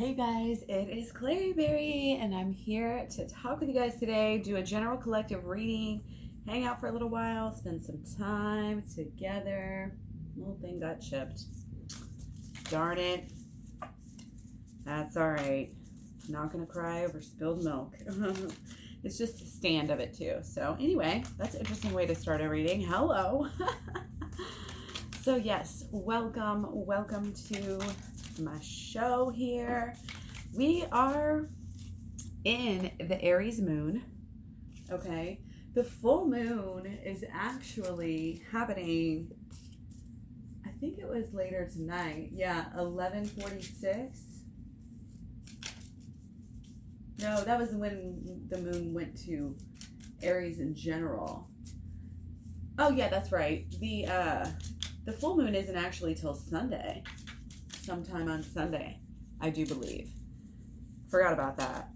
Hey guys, it is KlaireeBerry, and I'm here to talk with you guys today, do a general collective reading, hang out for a little while, spend some time together. Little thing got chipped. Darn it. That's alright. Not gonna cry over spilled milk. It's just the stand of it too. So anyway, that's an interesting way to start a reading. Hello. So yes, welcome to my show here. We are in the Aries moon. Okay, the full moon is actually happening, I think it was later tonight. Yeah, 11:46. No, that was when the moon went to Aries in general. Oh yeah, that's right. The full moon isn't actually till Sunday. Sometime on Sunday, I do believe. Forgot about that.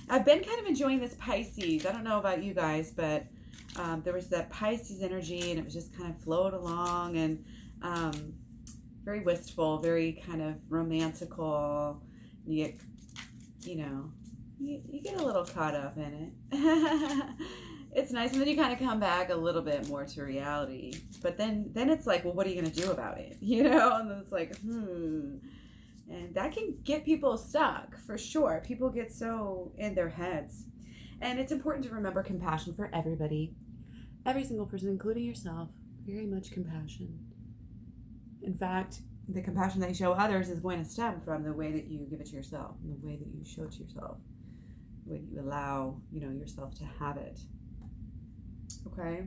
I've been kind of enjoying this Pisces. I don't know about you guys, but there was that Pisces energy, and it was just kind of flowed along, and very wistful, very kind of romantical. You get, you get a little caught up in it. It's nice, and then you kind of come back a little bit more to reality. But then it's like, well, what are you going to do about it? And then it's like, and that can get people stuck, for sure. People get so in their heads. And it's important to remember compassion for everybody. Every single person, including yourself. Very much compassion. In fact, the compassion that you show others is going to stem from the way that you give it to yourself, and the way that you show it to yourself, the way that you allow, yourself to have it. Okay,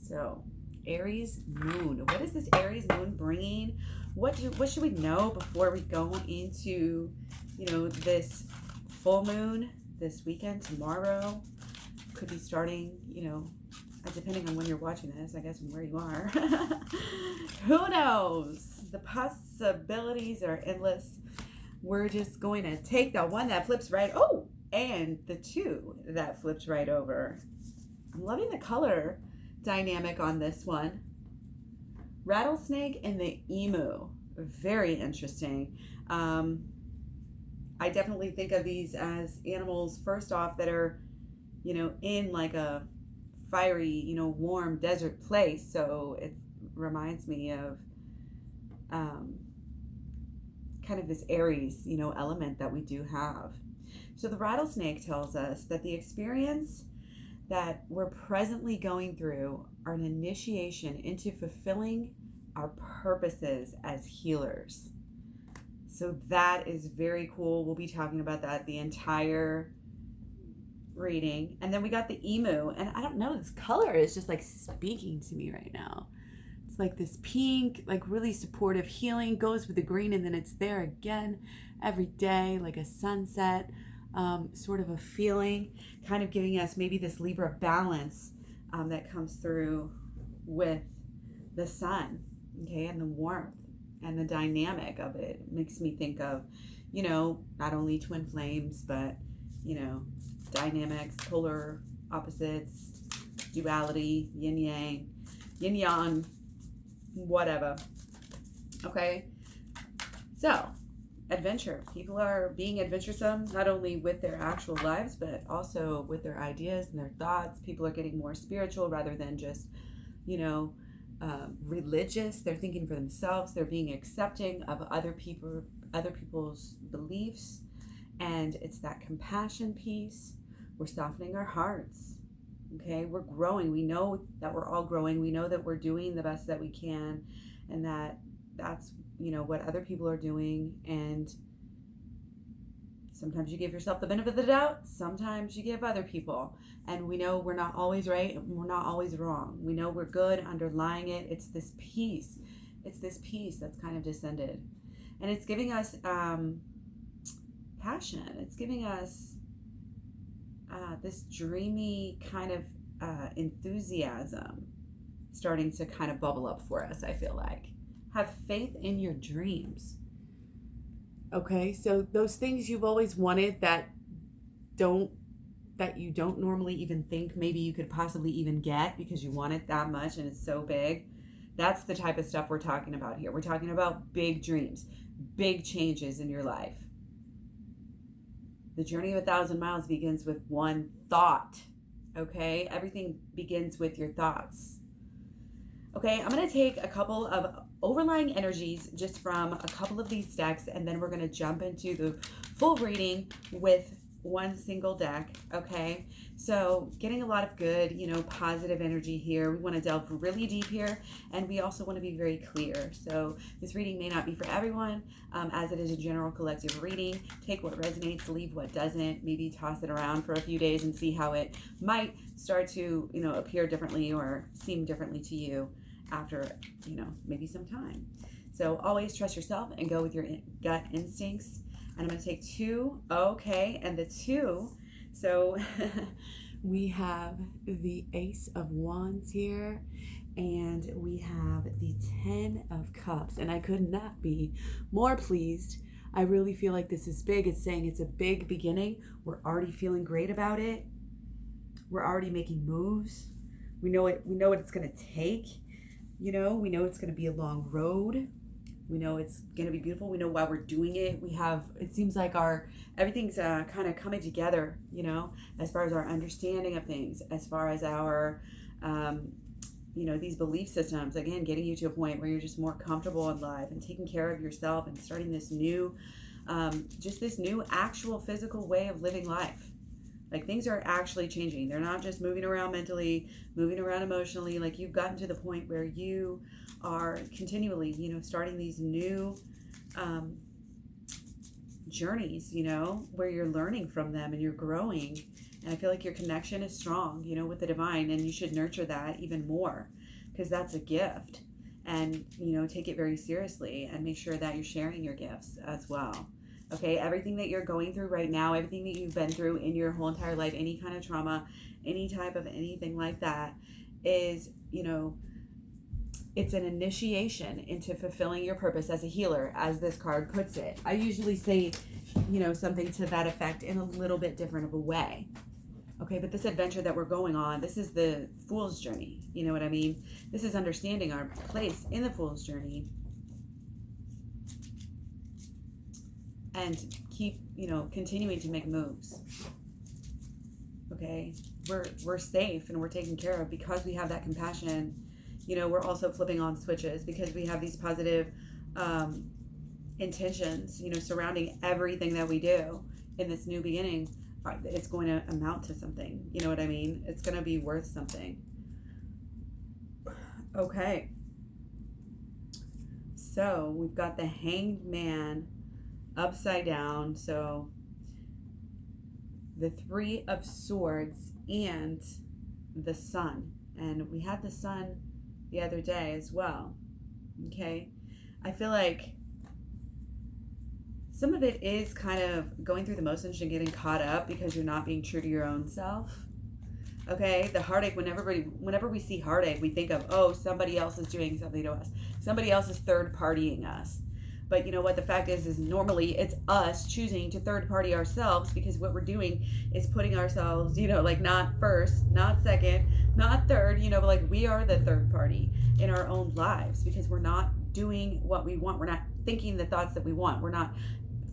so Aries moon. What is this Aries moon bringing? What should we know before we go into, this full moon this weekend? Tomorrow could be starting, depending on when you're watching this, I guess, and where you are. Who knows? The possibilities are endless. We're just going to take the one that flips right. Oh, and the two that flips right over. I'm loving the color dynamic on this one. Rattlesnake and the emu. Very interesting. I definitely think of these as animals, first off, that are, in like a fiery, warm desert place. So it reminds me of kind of this Aries, element that we do have. So the rattlesnake tells us that the experience that we're presently going through are an initiation into fulfilling our purposes as healers. So that is very cool. We'll be talking about that the entire reading. And then we got the emu. And I don't know, this color is just like speaking to me right now. It's like this pink, like really supportive healing, goes with the green, and then it's there again every day, like a sunset. Sort of a feeling, kind of giving us maybe this Libra balance that comes through with the sun, okay, and the warmth and the dynamic of it. It makes me think of, not only twin flames, but, dynamics, polar opposites, duality, yin yang, whatever. Okay, so adventure. People are being adventuresome, not only with their actual lives, but also with their ideas and their thoughts. People are getting more spiritual rather than just, religious. They're thinking for themselves. They're being accepting of other people's beliefs. And it's that compassion piece. We're softening our hearts. Okay, we're growing. We know that we're all growing. We know that we're doing the best that we can, and that's what other people are doing. And sometimes you give yourself the benefit of the doubt, sometimes you give other people, and we know we're not always right and we're not always wrong. We know we're good. Underlying it, it's this peace that's kind of descended, and it's giving us passion. It's giving us this dreamy kind of enthusiasm starting to kind of bubble up for us, I feel like. Have faith in your dreams. Okay, so those things you've always wanted that you don't normally even think maybe you could possibly even get because you want it that much and it's so big. That's the type of stuff we're talking about here. We're talking about big dreams, big changes in your life. The journey of 1,000 miles begins with one thought. Okay? Everything begins with your thoughts. Okay, I'm going to take a couple of overlying energies just from a couple of these decks, and then we're going to jump into the full reading with one single deck. Okay, so getting a lot of good, positive energy here. We want to delve really deep here, and we also want to be very clear. So this reading may not be for everyone, as it is a general collective reading. Take what resonates, leave what doesn't. Maybe toss it around for a few days and see how it might start to, appear differently or seem differently to you after, maybe some time. So always trust yourself and go with your gut instincts. And I'm going to take 2. Okay, and the 2. So we have the Ace of Wands here, and we have the 10 of Cups. And I could not be more pleased. I really feel like this is big. It's saying it's a big beginning. We're already feeling great about it. We're already making moves. We know what it's going to take. We know it's going to be a long road. We know it's going to be beautiful. We know why we're doing it. It seems like everything's kind of coming together, as far as our understanding of things, as far as our, these belief systems, again, getting you to a point where you're just more comfortable in life and taking care of yourself and starting this new, this new actual physical way of living life. Like, things are actually changing. They're not just moving around mentally, moving around emotionally. Like, you've gotten to the point where you are continually, starting these new journeys, where you're learning from them and you're growing. And I feel like your connection is strong, with the divine, and you should nurture that even more, because that's a gift. And, take it very seriously and make sure that you're sharing your gifts as well. Okay, everything that you're going through right now, everything that you've been through in your whole entire life, any kind of trauma, any type of anything like that is, it's an initiation into fulfilling your purpose as a healer, as this card puts it. I usually say, something to that effect in a little bit different of a way. Okay, but this adventure that we're going on, this is the Fool's journey. You know what I mean? This is understanding our place in the Fool's journey. And keep, continuing to make moves. Okay, we're safe and we're taken care of because we have that compassion. We're also flipping on switches because we have these positive intentions, surrounding everything that we do in this new beginning. It's going to amount to something. You know what I mean? It's going to be worth something. Okay. So we've got the Hanged Man upside down. So the 3 of Swords and the Sun. And we had the Sun the other day as well. Okay. I feel like some of it is kind of going through the motions and getting caught up because you're not being true to your own self. Okay, the heartache, whenever we see heartache, we think of, somebody else is doing something to us. Somebody else is third partying us. But you know what the fact is normally it's us choosing to third party ourselves, because what we're doing is putting ourselves, like not first, not second, not third, but like we are the third party in our own lives because we're not doing what we want. We're not thinking the thoughts that we want. We're not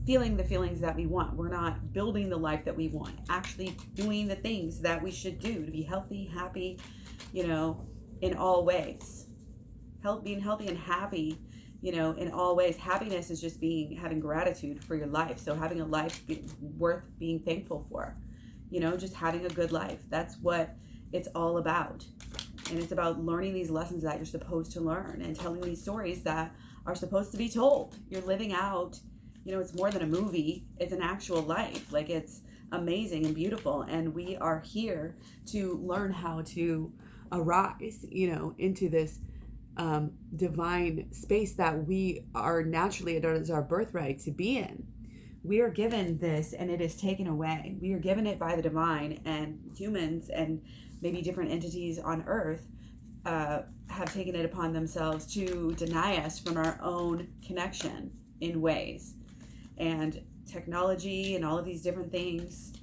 feeling the feelings that we want. We're not building the life that we want, actually doing the things that we should do to be healthy, happy, in all ways. Being healthy and happy, in all ways. Happiness is just having gratitude for your life. So having a life worth being thankful for, just having a good life. That's what it's all about. And it's about learning these lessons that you're supposed to learn and telling these stories that are supposed to be told. You're living out, it's more than a movie. It's an actual life. Like, it's amazing and beautiful. And we are here to learn how to arise, into this divine space that we are naturally, it is our birthright to be in. We are given this and it is taken away. We are given it by the divine, and humans and maybe different entities on earth have taken it upon themselves to deny us from our own connection in ways. And technology and all of these different things,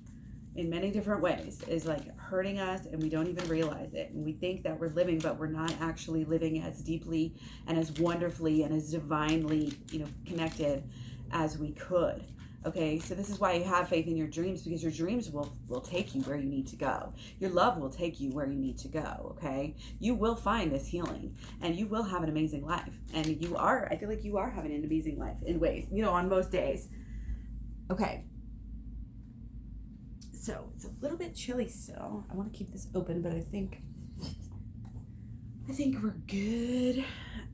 in many different ways is like hurting us, and we don't even realize it. And we think that we're living, but we're not actually living as deeply and as wonderfully and as divinely, connected as we could. Okay, so this is why you have faith in your dreams, because your dreams will take you where you need to go. Your love will take you where you need to go, okay? You will find this healing, and you will have an amazing life. And I feel like you are having an amazing life in ways, on most days. Okay. So it's a little bit chilly still. I want to keep this open, but I think we're good.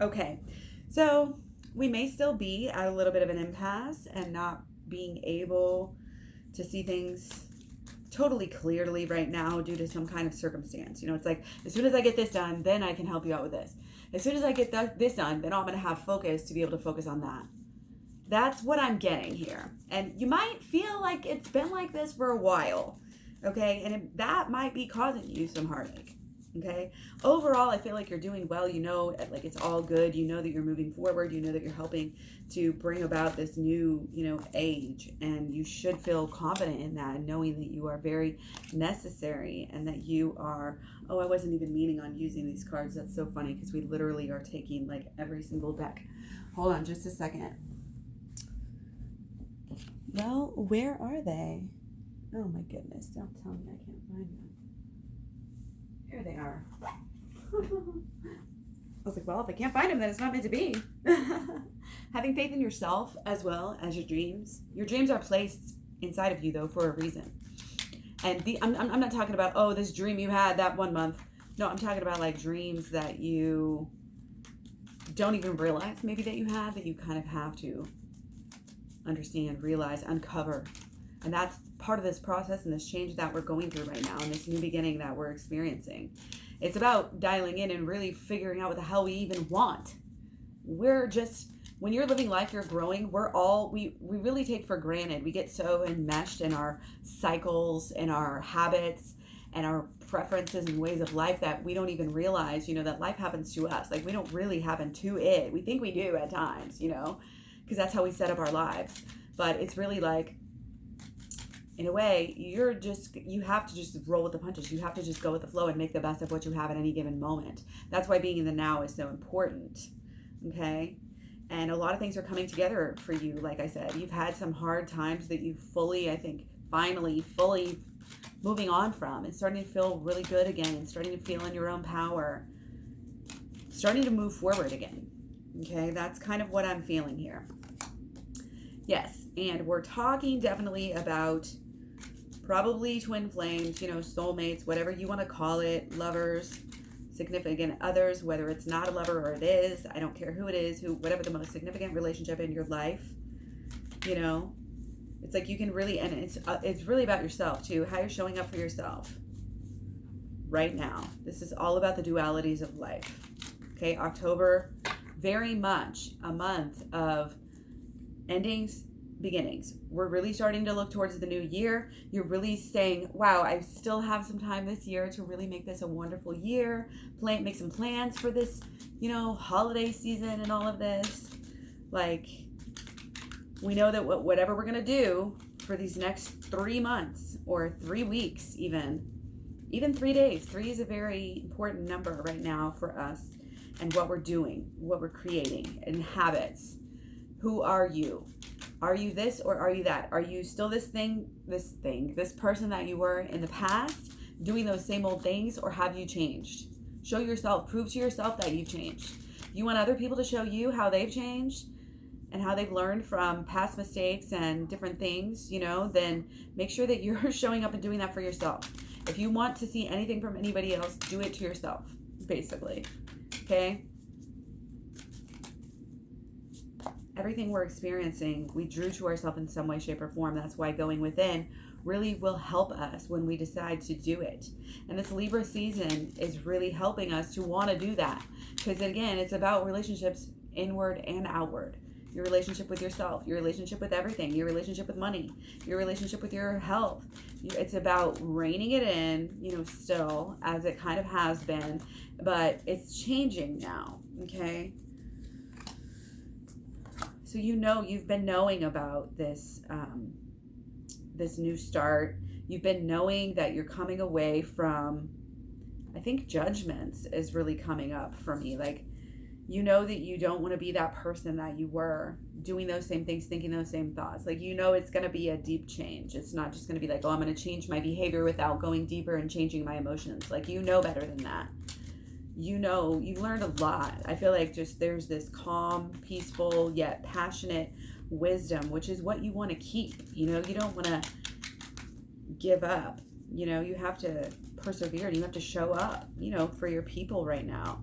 Okay, so we may still be at a little bit of an impasse and not being able to see things totally clearly right now due to some kind of circumstance. It's like, as soon as I get this done, then I can help you out with this. As soon as I get this done, then I'm going to have focus to be able to focus on that. That's what I'm getting here. And you might feel like it's been like this for a while, okay? And that might be causing you some heartache, okay? Overall, I feel like you're doing well. Like it's all good. You know that you're moving forward. You know that you're helping to bring about this new, age. And you should feel confident in that, knowing that you are very necessary and that you are... Oh, I wasn't even meaning on using these cards. That's so funny because we literally are taking like every single deck. Hold on just a second. Well, where are they? Oh my goodness, don't tell me I can't find them. Here they are. I was like, well, if I can't find them, then it's not meant to be. Having faith in yourself as well as your dreams. Your dreams are placed inside of you, though, for a reason. And I'm not talking about, this dream you had that one month. No, I'm talking about like dreams that you don't even realize maybe that you have, that you kind of have to understand, realize, uncover. And that's part of this process and this change that we're going through right now and this new beginning that we're experiencing. It's about dialing in and really figuring out what the hell we even want. When you're living life, you're growing, we really take for granted. We get so enmeshed in our cycles and our habits and our preferences and ways of life that we don't even realize, that life happens to us. Like, we don't really happen to it. We think we do at times, because that's how we set up our lives. But it's really like, in a way, you have to just roll with the punches. You have to just go with the flow and make the best of what you have at any given moment. That's why being in the now is so important, okay? And a lot of things are coming together for you. Like I said, you've had some hard times that you finally fully moving on from and starting to feel really good again and starting to feel in your own power, starting to move forward again, okay? That's kind of what I'm feeling here. Yes, and we're talking definitely about probably twin flames, soulmates, whatever you want to call it, lovers, significant others, whether it's not a lover or it is. I don't care who it is, whatever the most significant relationship in your life, it's like you can really, and it's really about yourself too, how you're showing up for yourself right now. This is all about the dualities of life. Okay, October, very much a month of endings, beginnings. We're really starting to look towards the new year. You're really saying, wow, I still have some time this year to really make this a wonderful year. Make some plans for this, holiday season and all of this. Like, we know that whatever we're going to do for these next 3 months or 3 weeks, even 3 days. 3 is a very important number right now for us and what we're doing, what we're creating, and habits. Who are you? Are you this or are you that? Are you still this person that you were in the past, doing those same old things, or have you changed? Show yourself, prove to yourself that you've changed. You want other people to show you how they've changed and how they've learned from past mistakes and different things, then make sure that you're showing up and doing that for yourself. If you want to see anything from anybody else, do it to yourself, basically. Okay? Everything we're experiencing, we drew to ourselves in some way, shape, or form. That's why going within really will help us when we decide to do it. And this Libra season is really helping us to want to do that. Because again, it's about relationships inward and outward. Your relationship with yourself, your relationship with everything, your relationship with money, your relationship with your health. It's about reining it in, still, as it kind of has been. But it's changing now, okay? So you've been knowing about this this new start. You've been knowing that you're coming away from, I think judgments is really coming up for me. Like, you know that you don't want to be that person that you were, doing those same things, thinking those same thoughts. Like, you know, it's going to be a deep change. It's not just going to be like, oh, I'm going to change my behavior without going deeper and changing my emotions. Like, you know better than that. You know, you've learned a lot. I feel like just there's this calm, peaceful, yet passionate wisdom, which is what you want to keep. You know, you don't want to give up. You know, you have to persevere and you have to show up, you know, for your people right now.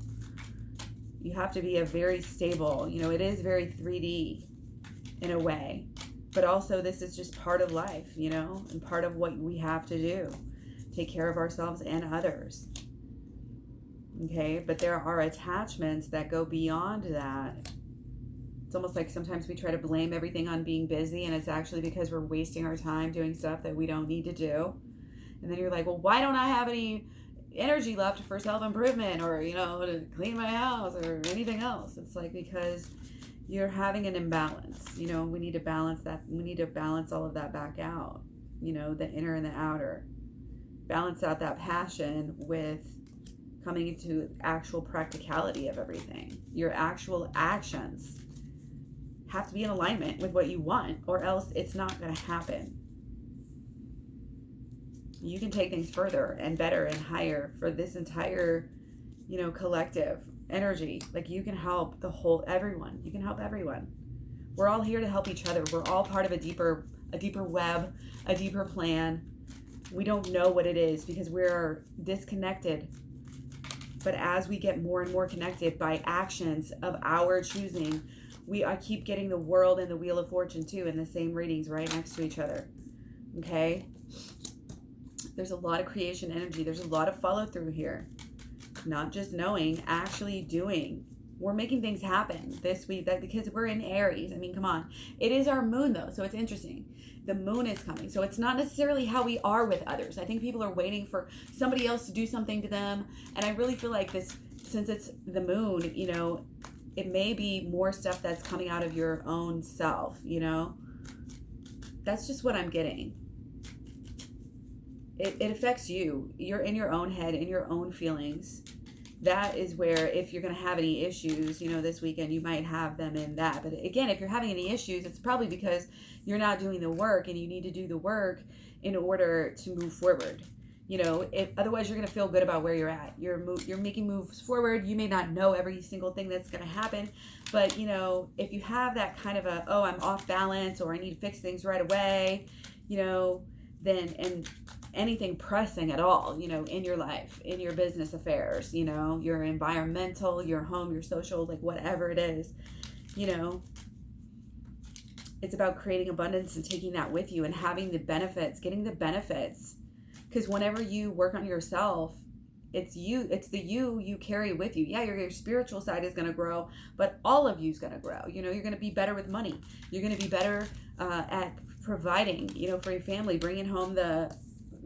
You have to be a very stable, you know, it is very 3D in a way, but also this is just part of life, you know, and part of what we have to do. Take care of ourselves and others. Okay, but there are attachments that go beyond that. It's almost like sometimes we try to blame everything on being busy, and it's actually because we're wasting our time doing stuff that we don't need to do. And then you're like, well, why don't I have any energy left for self-improvement, or, you know, to clean my house or anything else? It's like, because you're having an imbalance. You know, we need to balance that. We need to balance all of that back out, you know, the inner and the outer. Balance out that passion with coming into actual practicality of everything. Your actual actions have to be in alignment with what you want, or else it's not going to happen. You can take things further and better and higher for this entire, you know, collective energy. Like, you can help everyone. You can help everyone. We're all here to help each other. We're all part of a deeper web, a deeper plan. We don't know what it is because we're disconnected. But as we get more and more connected by actions of our choosing, I keep getting the world and the Wheel of Fortune too in the same readings right next to each other. Okay? There's a lot of creation energy. There's a lot of follow through here. Not just knowing, actually doing. We're making things happen this week because we're in Aries. I mean, come on. It is our moon though, so it's interesting. The moon is coming. So it's not necessarily how we are with others. I think people are waiting for somebody else to do something to them. And I really feel like this, since it's the moon, you know, it may be more stuff that's coming out of your own self, you know. That's just what I'm getting. It affects you. You're in your own head, in your own feelings. That is where, if you're going to have any issues, you know, this weekend, you might have them in that. But again, if you're having any issues, it's probably because you're not doing the work, and you need to do the work in order to move forward. You know, otherwise you're going to feel good about where you're at. You're making moves forward. You may not know every single thing that's going to happen, but, you know, if you have that kind of a, oh, I'm off balance, or I need to fix things right away, you know, then, and anything pressing at all, you know, in your life, in your business affairs, you know, your environmental, your home, your social, like whatever it is, you know, it's about creating abundance and taking that with you and having the benefits, getting the benefits. Because whenever you work on yourself, it's the you carry with you. Yeah, your spiritual side is going to grow, but all of you is going to grow. You know, you're going to be better with money. You're going to be better at providing, you know, for your family, bringing home the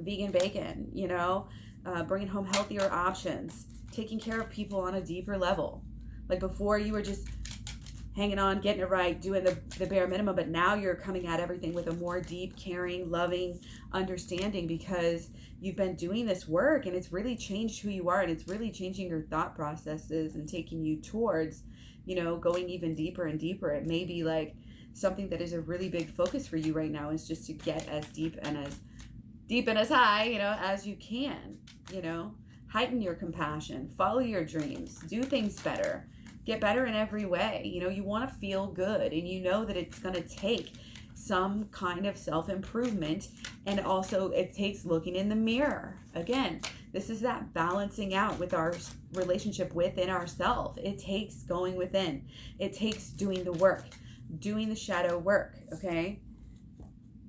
vegan bacon, you know, bringing home healthier options, taking care of people on a deeper level. Like, before, you were just hanging on, getting it right, doing the bare minimum, but now you're coming at everything with a more deep, caring, loving understanding, because you've been doing this work, and it's really changed who you are, and it's really changing your thought processes and taking you towards, you know, going even deeper and deeper. It may be like something that is a really big focus for you right now, is just to get as deep and as high, you know, as you can, you know. Heighten your compassion, follow your dreams, do things better, get better in every way. You know, you want to feel good, and you know that it's going to take some kind of self-improvement, and also it takes looking in the mirror. Again, this is that balancing out with our relationship within ourselves. It takes going within. It takes doing the work, doing the shadow work, okay?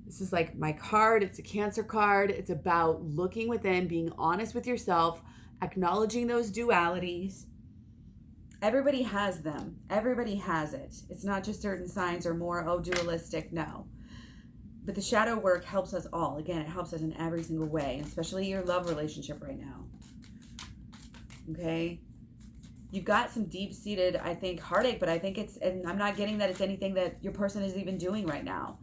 This is like my card. It's a Cancer card. It's about looking within, being honest with yourself, acknowledging those dualities. Everybody has them. Everybody has it. It's not just certain signs or more, dualistic. No. But the shadow work helps us all. Again, it helps us in every single way, especially your love relationship right now. Okay? You've got some deep-seated, I think, heartache, but I think and I'm not getting that it's anything that your person is even doing right now.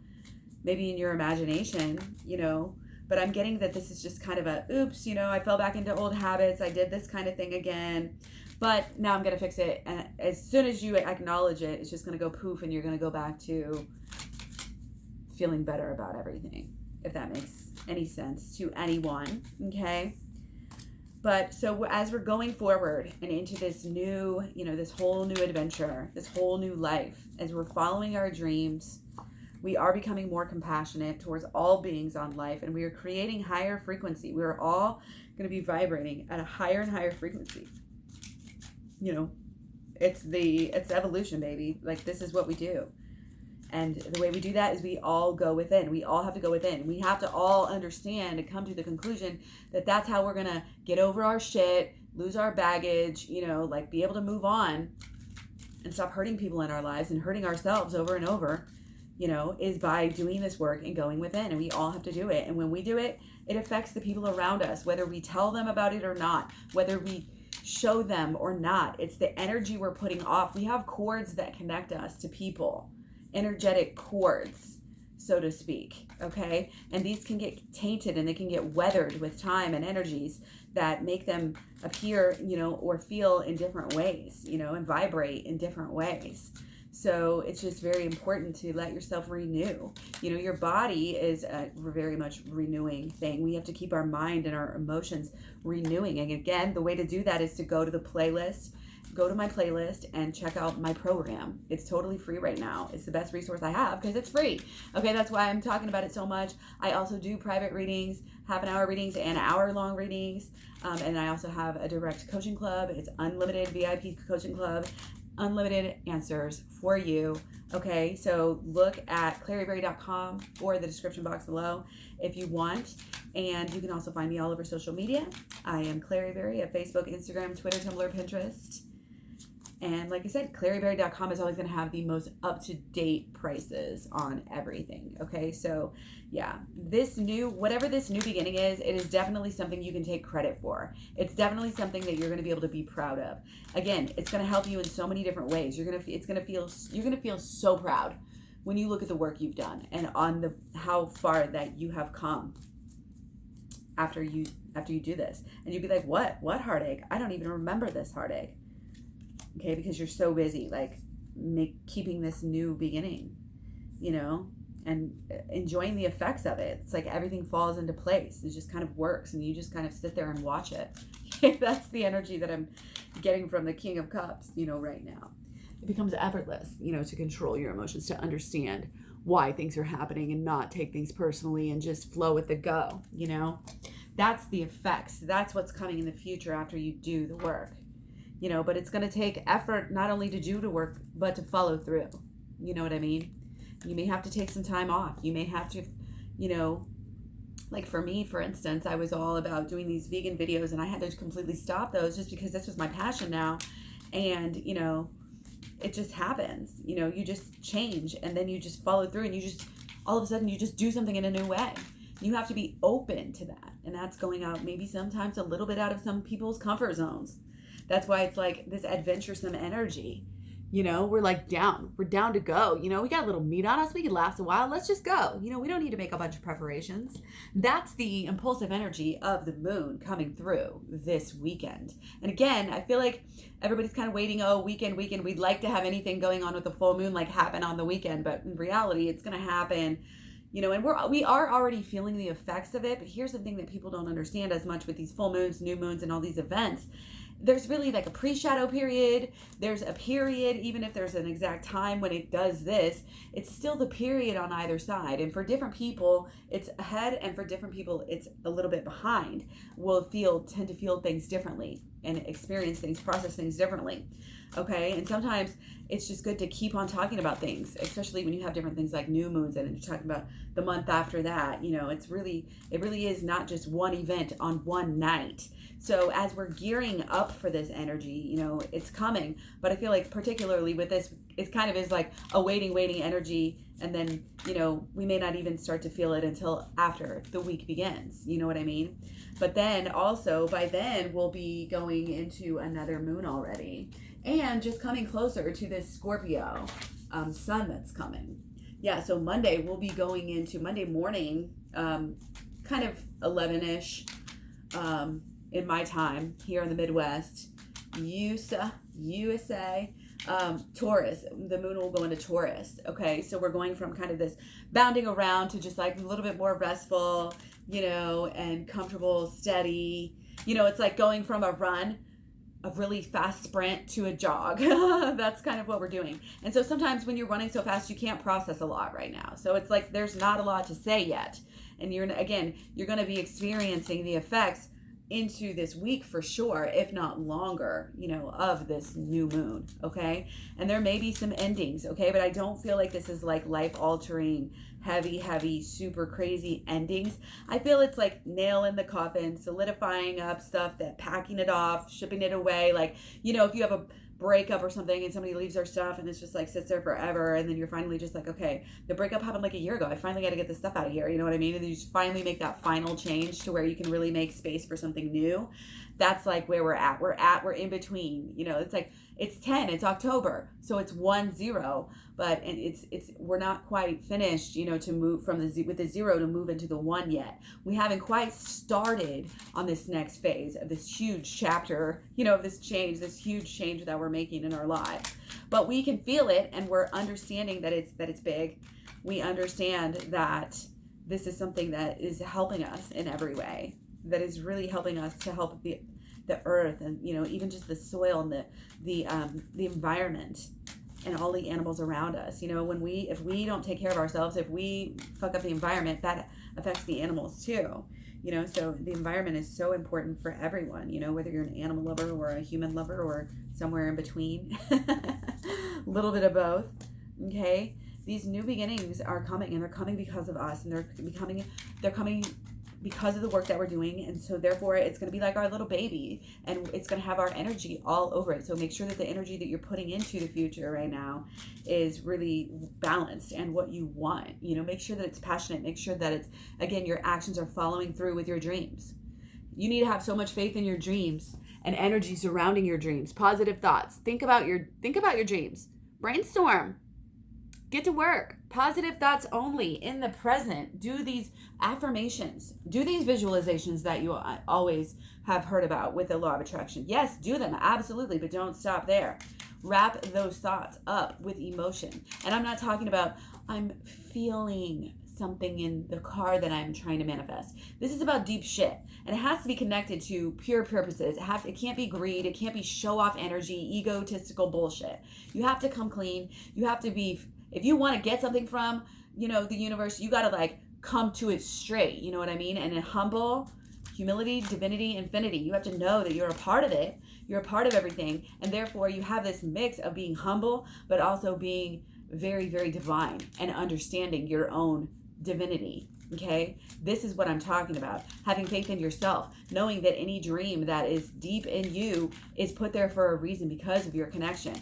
Maybe in your imagination, you know, But I'm getting that this is just kind of a, oops, I fell back into old habits. I did this kind of thing again. But now I'm going to fix it. And as soon as you acknowledge it, it's just going to go poof, and you're going to go back to feeling better about everything, if that makes any sense to anyone. Okay. But so as we're going forward and into this new, this whole new adventure, this whole new life, as we're following our dreams, we are becoming more compassionate towards all beings on life, and we are creating higher frequency. We're all going to be vibrating at a higher and higher frequency. It's evolution, baby. Like, this is what we do. And the way we do that is we all go within. We all have to go within. We have to all understand and come to the conclusion that that's how we're going to get over our shit, lose our baggage, be able to move on and stop hurting people in our lives and hurting ourselves over and over, is by doing this work and going within. And we all have to do it. And when we do it, it affects the people around us, whether we tell them about it or not, whether we show them or not. It's the energy we're putting off. We have cords that connect us to people. Energetic cords, so to speak, okay? And these can get tainted, and they can get weathered with time and energies that make them appear, or feel in different ways, and vibrate in different ways. So it's just very important to let yourself renew. Your body is a very much renewing thing. We have to keep our mind and our emotions renewing. And again, the way to do that is to go to the playlist. Go to my playlist and check out my program. It's totally free right now. It's the best resource I have because it's free. Okay, that's why I'm talking about it so much. I also do private readings, half-an-hour readings, and hour-long readings. And I also have a direct coaching club. It's unlimited VIP coaching club, unlimited answers for you. Okay, so look at KlaireeBerry.com or the description box below if you want. And you can also find me all over social media. I am KlaireeBerry at Facebook, Instagram, Twitter, Tumblr, Pinterest. And like I said, KlaireeBerry.com is always going to have the most up-to-date prices on everything. Okay, so yeah, whatever this new beginning is, it is definitely something you can take credit for. It's definitely something that you're going to be able to be proud of. Again, it's going to help you in so many different ways. You're going to feel so proud when you look at the work you've done and on how far that you have come after you do this. And you'd be like, what heartache? I don't even remember this heartache. Okay, because you're so busy, keeping this new beginning, and enjoying the effects of it. It's like everything falls into place. It just kind of works, and you just kind of sit there and watch it. That's the energy that I'm getting from the King of Cups, right now. It becomes effortless, to control your emotions, to understand why things are happening and not take things personally and just flow with the go, That's the effects. That's what's coming in the future after you do the work. But it's going to take effort not only to do the work, but to follow through. You know what I mean? You may have to take some time off. You may have to, like for me, for instance, I was all about doing these vegan videos, and I had to completely stop those just because this was my passion now. And, it just happens. You just change, and then you just follow through, and you just, all of a sudden, you just do something in a new way. You have to be open to that. And that's going out maybe sometimes a little bit out of some people's comfort zones. That's why it's like this adventuresome energy. We're down. We're down to go. We got a little meat on us. We can last a while. Let's just go. We don't need to make a bunch of preparations. That's the impulsive energy of the moon coming through this weekend. And again, I feel like everybody's kind of waiting, weekend. We'd like to have anything going on with the full moon happen on the weekend. But in reality, it's going to happen, and we are already feeling the effects of it. But here's the thing that people don't understand as much with these full moons, new moons, and all these events. There's really a pre-shadow period. There's a period, even if there's an exact time when it does this, it's still the period on either side. And for different people, it's ahead, and for different people, it's a little bit behind. We'll tend to feel things differently and experience things, process things differently. Okay, and sometimes it's just good to keep on talking about things, especially when you have different things like new moons, and you're talking about the month after that. It really is not just one event on one night. So as we're gearing up for this energy, it's coming. But I feel like particularly with this, it kind of is like a waiting energy. And then, we may not even start to feel it until after the week begins. You know what I mean? But then also by then we'll be going into another moon already. And just coming closer to this Scorpio sun that's coming. Yeah, so Monday we'll be going into Monday morning, kind of 11-ish in my time here in the Midwest. USA, Taurus, the moon will go into Taurus. Okay, so we're going from kind of this bounding around to just like a little bit more restful, and comfortable, steady. It's like going from a run, a really fast sprint, to a jog. That's kind of what we're doing. And so sometimes when you're running so fast, you can't process a lot right now. So it's like there's not a lot to say yet. And you're going to be experiencing the effects into this week for sure, if not longer, of this new moon. Okay. And there may be some endings. Okay. But I don't feel like this is like life altering, heavy, super crazy endings. I feel it's like nail in the coffin, solidifying up stuff, that packing it off, shipping it away. Like, if you have a breakup or something and somebody leaves their stuff and it's just like sits there forever, and then you're finally just like, okay, the breakup happened like a year ago, I finally got to get this stuff out of here, you know what I mean? And then you just finally make that final change to where you can really make space for something new. That's like where we're at. We're in between, it's like it's 10, it's October, so it's 1-0, but and it's we're not quite finished, to move from with the 0 to move into the 1 yet. We haven't quite started on this next phase of this huge chapter, of this huge change that we're making in our lives. But we can feel it, and we're understanding that it's big. We understand that this is something that is helping us in every way, that is really helping us to help the earth, and even just the soil and the environment and all the animals around us. If we don't take care of ourselves, if we fuck up the environment, that affects the animals too. So the environment is so important for everyone, whether you're an animal lover or a human lover or somewhere in between. A little bit of both. Okay, these new beginnings are coming, and they're coming because of us, and they're coming because of the work that we're doing. And so therefore it's going to be like our little baby, and it's going to have our energy all over it. So make sure that the energy that you're putting into the future right now is really balanced and what you want. Make sure that it's passionate. Make sure that it's, again, your actions are following through with your dreams. You need to have so much faith in your dreams and energy surrounding your dreams. Positive thoughts. Think about your dreams. Brainstorm. Get to work. Positive thoughts only in the present. Do these affirmations. Do these visualizations that you always have heard about with the law of attraction. Yes, do them. Absolutely. But don't stop there. Wrap those thoughts up with emotion. And I'm not talking about I'm feeling something in the car that I'm trying to manifest. This is about deep shit. And it has to be connected to pure purposes. It can't be greed. It can't be show off energy, egotistical bullshit. You have to come clean. You have to be... If you want to get something from, the universe, you got to come to it straight. You know what I mean? And in humility, divinity, infinity, you have to know that you're a part of it. You're a part of everything. And therefore you have this mix of being humble, but also being very, very divine and understanding your own divinity. Okay? This is what I'm talking about. Having faith in yourself, knowing that any dream that is deep in you is put there for a reason because of your connection.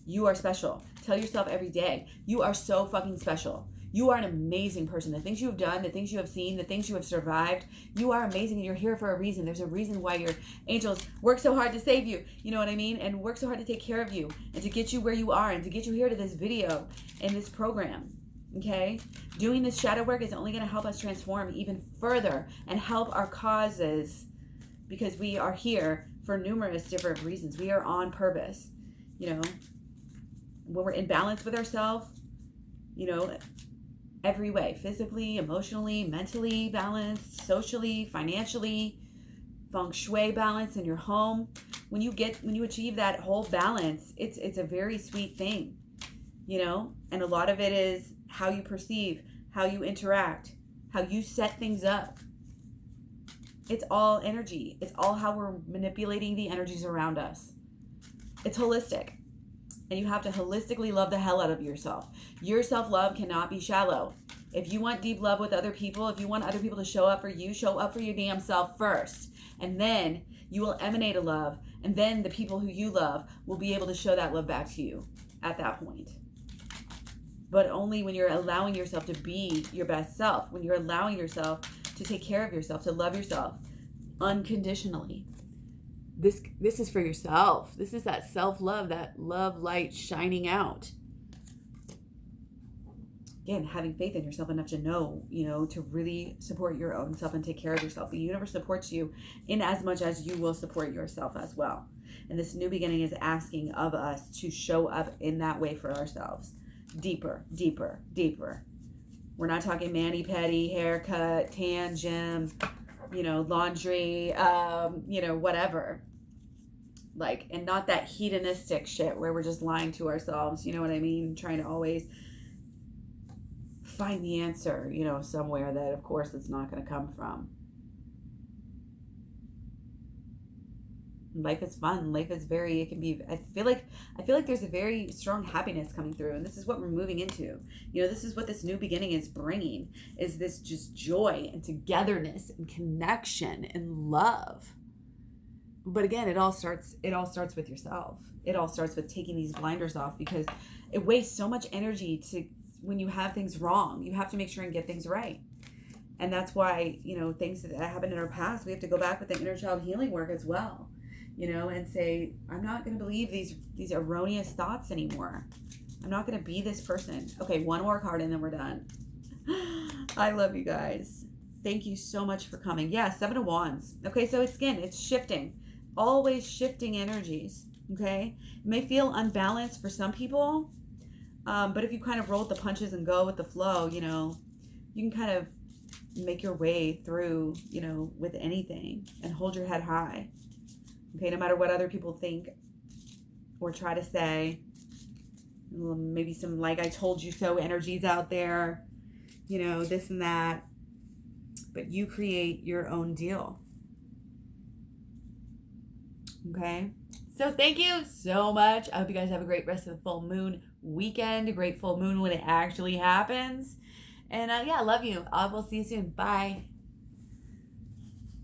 You are special. Tell yourself every day, you are so fucking special. You are an amazing person. The things you have done, the things you have seen, the things you have survived, you are amazing, and you're here for a reason. There's a reason why your angels work so hard to save you, you know what I mean? And work so hard to take care of you and to get you where you are and to get you here to this video and this program. Okay? Doing this shadow work is only going to help us transform even further and help our causes, because we are here for numerous different reasons. We are on purpose, when we're in balance with ourselves, every way, physically, emotionally, mentally balanced, socially, financially, feng shui balance in your home. When you achieve that whole balance, it's a very sweet thing, and a lot of it is how you perceive, how you interact, how you set things up. It's all energy. It's all how we're manipulating the energies around us. It's holistic. And you have to holistically love the hell out of yourself. Your self-love cannot be shallow. If you want deep love with other people, if you want other people to show up for your damn self first. And then you will emanate a love. And then the people who you love will be able to show that love back to you at that point. But only when you're allowing yourself to be your best self. When you're allowing yourself to take care of yourself, to love yourself unconditionally. This is for yourself. This is that self-love, that love light shining out. again, having faith in yourself enough to know, to really support your own self and take care of yourself. The universe supports you in as much as you will support yourself as well. And this new beginning is asking of us to show up in that way for ourselves. Deeper, deeper, deeper. We're not talking mani-pedi, haircut, tan, gym, laundry, whatever. Like, and not that hedonistic shit where we're just lying to ourselves, you know what I mean? Trying to always find the answer, somewhere that, of course, it's not going to come from. Life is fun. Life is it can be, I feel like there's a very strong happiness coming through, and this is what we're moving into. This is what this new beginning is bringing, is this just joy and togetherness and connection and love. But again, it all starts with yourself. It all starts with taking these blinders off, because it wastes so much energy when you have things wrong. You have to make sure and get things right. And that's why, things that happened in our past, we have to go back with the inner child healing work as well. And say, I'm not going to believe these erroneous thoughts anymore. I'm not going to be this person. Okay, one more card and then we're done. I love you guys. Thank you so much for coming. Yeah, 7 of Wands. Okay, so it's shifting. Always shifting energies, okay? It may feel unbalanced for some people, but if you kind of roll the punches and go with the flow, you can kind of make your way through, with anything, and hold your head high. Okay, no matter what other people think or try to say. Maybe some like I told you so energies out there, this and that. But you create your own deal. Okay? So thank you so much. I hope you guys have a great rest of the full moon weekend. A great full moon when it actually happens. And I love you. I will see you soon. Bye.